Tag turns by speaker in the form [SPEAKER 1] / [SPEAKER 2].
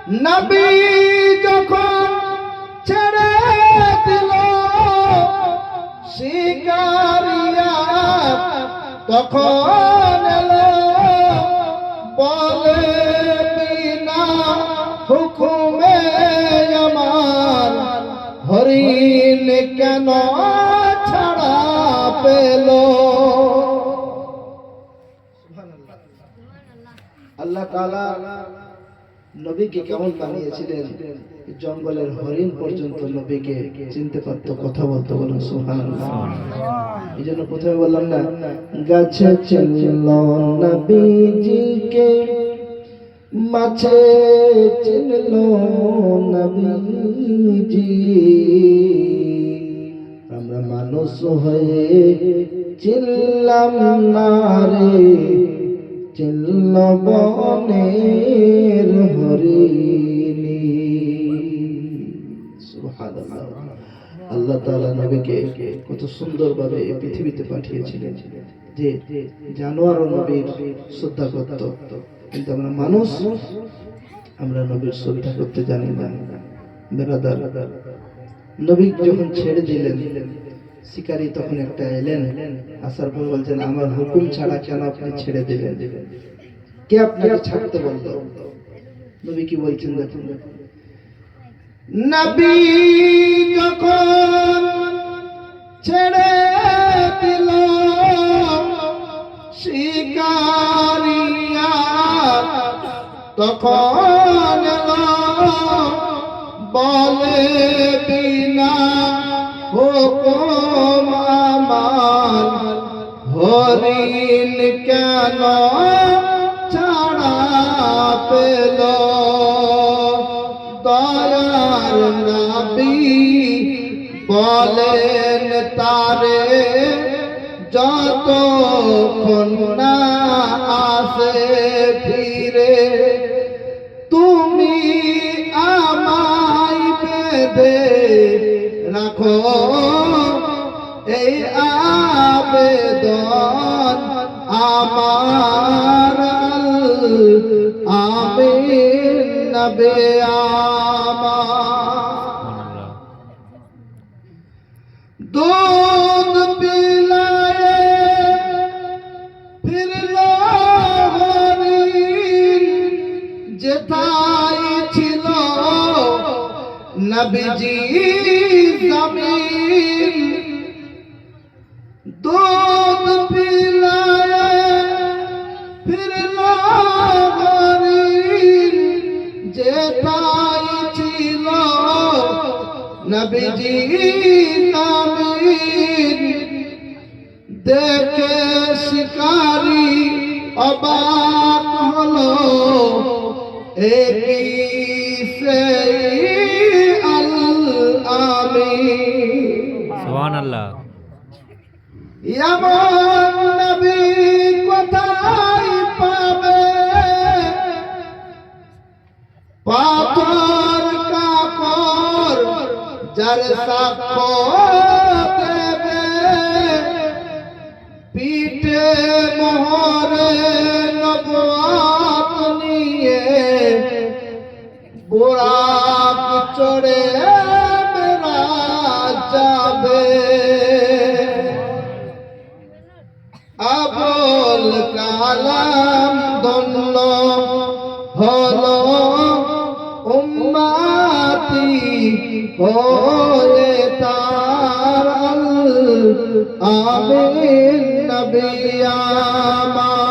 [SPEAKER 1] নবী যখন ছেড়ে দিল শিকারিয়া তখন এলো বলে বিনা হুকুমে আমার হরিণ কেন ছাড়া পেল। আল্লাহ তাআলা নবীকে কেমন বানিয়েছিলেন, জঙ্গলের হরিণ পর্যন্ত নবীকে চিনতে পারতো, কথা বলতো। বলুন সুবহানাল্লাহ। এই জন্য প্রথমে বললাম না, গাছে চিনলো নবীজিকে, মাছে চিনলো নবীজি, আমরা মানুষ হয়ে চিনলাম না রে, চিনল বনের হরিণী। সুবহানাল্লাহ। আল্লাহ তাআলা নবীকে কত সুন্দরভাবে এই পৃথিবীতে পাঠিয়েছিলেন যে জানোয়ার নবীর শ্রদ্ধা করত, কিন্তু আমরা মানুষ, আমরা নবীর শ্রদ্ধা করতে জানি না। বেরাদার, নবী যখন ছেড়ে দিলেন শিকারী তখন একটা এলেন, আসার পর বলছেন আমার হুকুম ছাড়া কেন আপনি ছেড়ে দিলেন, কে আপনাকে ছাড়তে বলতো? নবী কি বলছেন দেখুন, নবী যখন ছেড়ে দিল শিকারিয়া তখন এলো বলে বিনা হুকুম আমার হরিণ কেন ছাড়া পেল। দয়ার নবী বলেন তারে যতক্ষণ না আসে ফিরে, তুমি আমায় বেঁধে রাখো, এই আবেদন আমার আমিন নবী আমার। দুধ পিলায়ে ফিরলো হরিণ, যেথায় ছিল নবীজি জমিন। দুধ পিলায়ে ফিরলো হরিণ, যেথায় ছিল নবীজি জমিন। দেখে শিকারী অবাক হলো, একই সেই আল আমিন।
[SPEAKER 2] সুবহানাল্লাহ।
[SPEAKER 1] এমন নবী কোথায় পাবে, পাথর কাকর যার সাক্ষ্য দেবে, পিঠে মোহরে নবুয়ত নিয়ে বুরাক চড়ে মেরাজ যাবে। আবুল কালাম ধন্য হলো উম্মতি হয়ে তার আমিন নবী আমার।